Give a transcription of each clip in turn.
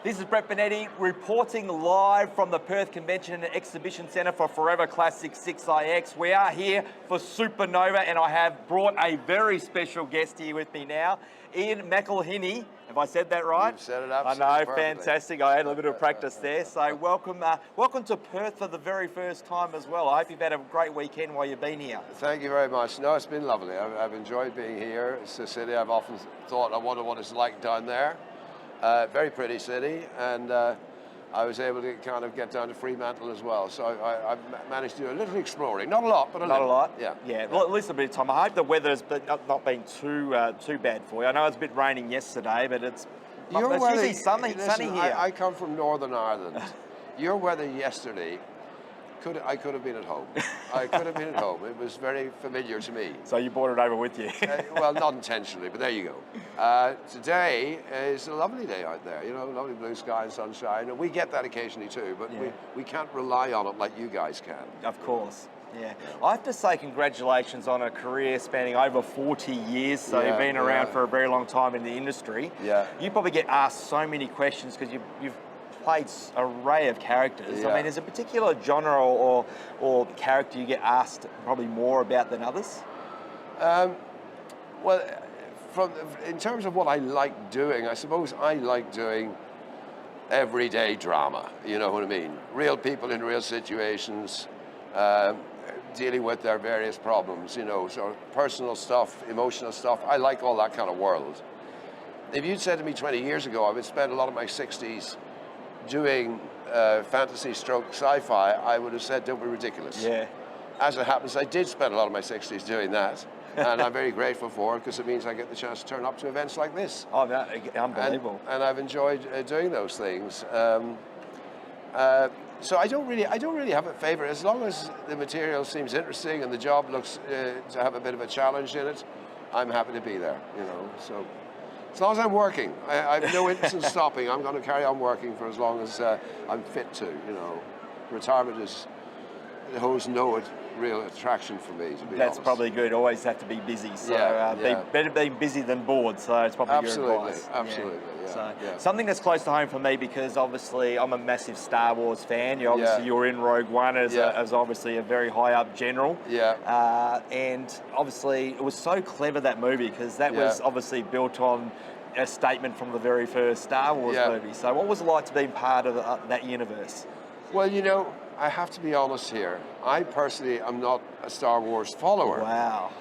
This is Brett Benetti reporting live from the Perth Convention and Exhibition Centre for Forever Classic 6iX. We are here for Supanova, and I have brought a very special guest here with me now, Ian McElhinney. Have I said that right? You've said it absolutely I know, perfectly. fantastic. I had a little bit of practice there. So welcome to Perth for the very first time as well. I hope you've had a great weekend while you've been here. Thank you very much. No, it's been lovely. I've enjoyed being here. It's a city I've often thought I wonder what it's like down there. Very pretty city, and I was able to kind of get down to Fremantle as well. So I've managed to do a little exploring. Not a lot, but a little. Not a lot? Yeah. Well, at least a bit of time. I hope the weather's not been too bad for you. I know it's a bit raining yesterday, but it's usually sunny here. I come from Northern Ireland. Your weather yesterday, I could have been at home. I could have been at home. It was very familiar to me. So you brought it over with you? Well, not intentionally, but there you go. Today is a lovely day out there. You know, lovely blue sky and sunshine. And we get that occasionally too, but we can't rely on it like you guys can. Of course. Yeah. I have to say congratulations on a career spanning over 40 years, so you've been around for a very long time in the industry. Yeah. You probably get asked so many questions because you've played an array of characters. Yeah. I mean, is there a particular genre or character you get asked probably more about than others? Well, in terms of what I like doing, I suppose I like doing everyday drama, you know what I mean? Real people in real situations, dealing with their various problems, you know, so personal stuff, emotional stuff. I like all that kind of world. If you'd said to me 20 years ago, I would spend a lot of my 60s doing fantasy stroke sci-fi, I would have said, don't be ridiculous. Yeah. As it happens, I did spend a lot of my 60s doing that, and I'm very grateful for it because it means I get the chance to turn up to events like this. Oh, unbelievable. And I've enjoyed doing those things. So I don't really have a favorite. As long as the material seems interesting and the job looks to have a bit of a challenge in it, I'm happy to be there, you know. So as long as I'm working, I have no interest in stopping. I'm going to carry on working for as long as I'm fit to, you know. Retirement holds no real attraction for me, to be honest. That's probably good. Always have to be busy. So better being busy than bored. So it's probably your advice. Absolutely. Something that's close to home for me, because obviously I'm a massive Star Wars fan. You're in Rogue One as obviously a very high up general. Yeah. And obviously it was so clever, that movie, because that was obviously built on a statement from the very first Star Wars movie. So what was it like to be part of that universe? Well, you know, I have to be honest here. I personally am not a Star Wars follower. Wow.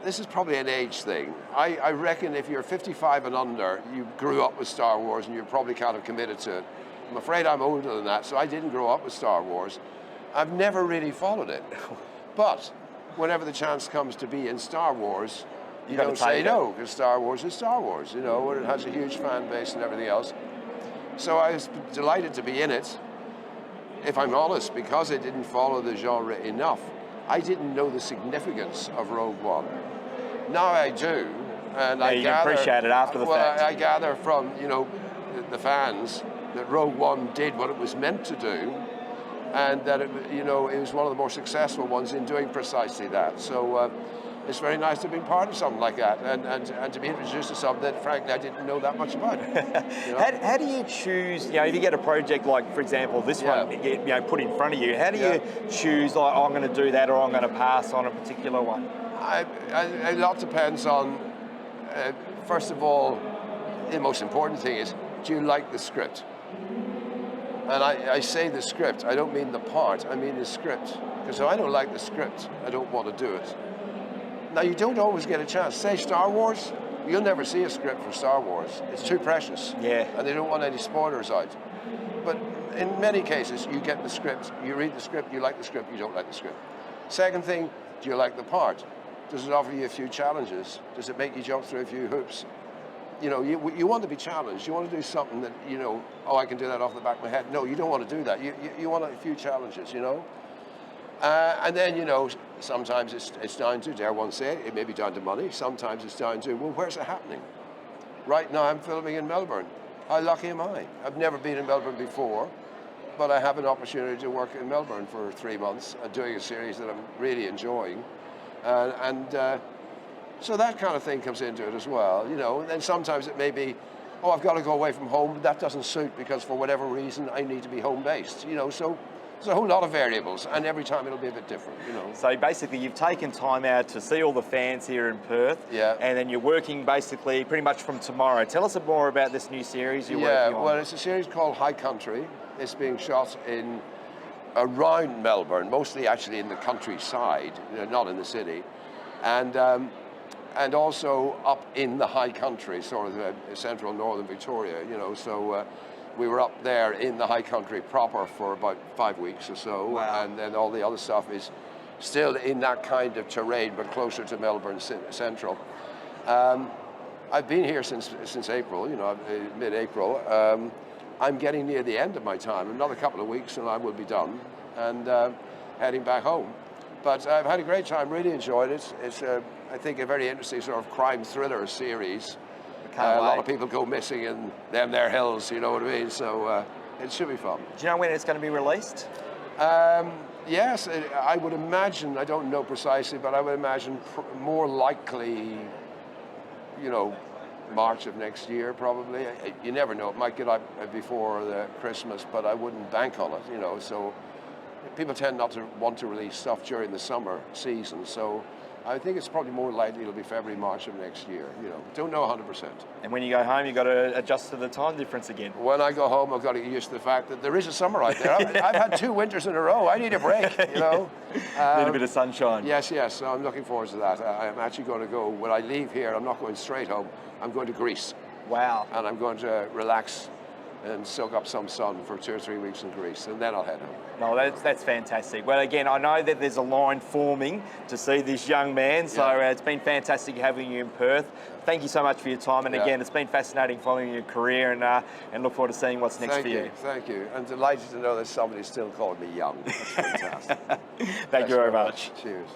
This is probably an age thing. I reckon if you're 55 and under, you grew up with Star Wars and you're probably kind of committed to it. I'm afraid I'm older than that, so I didn't grow up with Star Wars. I've never really followed it. But whenever the chance comes to be in Star Wars, you don't say no, because Star Wars is Star Wars, you know, and it has a huge fan base and everything else. So I was delighted to be in it. If I'm honest, because I didn't follow the genre enough, I didn't know the significance of Rogue One. Now I do, and I gather, appreciate it after the fact. I gather from, you know, the fans that Rogue One did what it was meant to do, and that it was one of the more successful ones in doing precisely that. So it's very nice to be part of something like that, and to be introduced to something that, frankly, I didn't know that much about. You know? How do you choose, you know, if you get a project like, for example, this one, you know, put in front of you, how do you choose, like, I'm going to do that, or I'm going to pass on a particular one? A lot depends on, first of all, the most important thing is, do you like the script? And I say the script, I don't mean the part, I mean the script. Because if I don't like the script, I don't want to do it. Now, you don't always get a chance. Say Star Wars, you'll never see a script for Star Wars. It's too precious. Yeah. And they don't want any spoilers out. But in many cases, you get the script, you read the script, you like the script, you don't like the script. Second thing, do you like the part? Does it offer you a few challenges? Does it make you jump through a few hoops? You know, you want to be challenged. You want to do something that, you know, oh, I can do that off the back of my head. No, you don't want to do that. You want a few challenges, you know? And then, you know, sometimes it's down to, dare one say, it may be down to money. Sometimes it's down to, well, where's it happening? Right now I'm filming in Melbourne. How lucky am I? I've never been in Melbourne before, but I have an opportunity to work in Melbourne for 3 months doing a series that I'm really enjoying. So that kind of thing comes into it as well, you know. And then sometimes it may be oh, I've got to go away from home, but that doesn't suit because for whatever reason I need to be home based. So there's a whole lot of variables, and every time it'll be a bit different. So basically, you've taken time out to see all the fans here in Perth, Yeah. and then you're working basically pretty much from tomorrow. Tell us more about this new series you're working on. Well, it's a series called High Country. It's being shot in around Melbourne, mostly actually in the countryside, not in the city, and also up in the high country, sort of central northern Victoria. So. We were up there in the high country proper for about 5 weeks or so. Wow. And then all the other stuff is still in that kind of terrain, but closer to Melbourne Central. I've been here since April, mid-April. I'm getting near the end of my time. Another couple of weeks and I will be done and heading back home. But I've had a great time, really enjoyed it. It's, I think, a very interesting sort of crime thriller series. A lot of people go missing in their hills, you know what I mean? So it should be fun. Do you know when it's going to be released? Yes, I would imagine, I don't know precisely, but I would imagine more likely, March of next year probably. You never know, it might get out before Christmas, but I wouldn't bank on it, So people tend not to want to release stuff during the summer season, so I think it's probably more likely it'll be February, March of next year. Don't know 100%. And when you go home, you've got to adjust to the time difference again. When I go home, I've got to get used to the fact that there is a summer out there. I've had 2 winters in a row. I need a break, Need a bit of sunshine. Yes. So I'm looking forward to that. I'm actually going to go, when I leave here, I'm not going straight home. I'm going to Greece. Wow. And I'm going to relax and soak up some sun for 2 or 3 weeks in Greece, and then I'll head home. No, that's fantastic. Well, again, I know that there's a line forming to see this young man, so it's been fantastic having you in Perth. Thank you so much for your time, and again, it's been fascinating following your career, and look forward to seeing what's next for you. Thank you. I'm delighted to know that somebody's still calling me young. That's fantastic. Thank you very much. Cheers.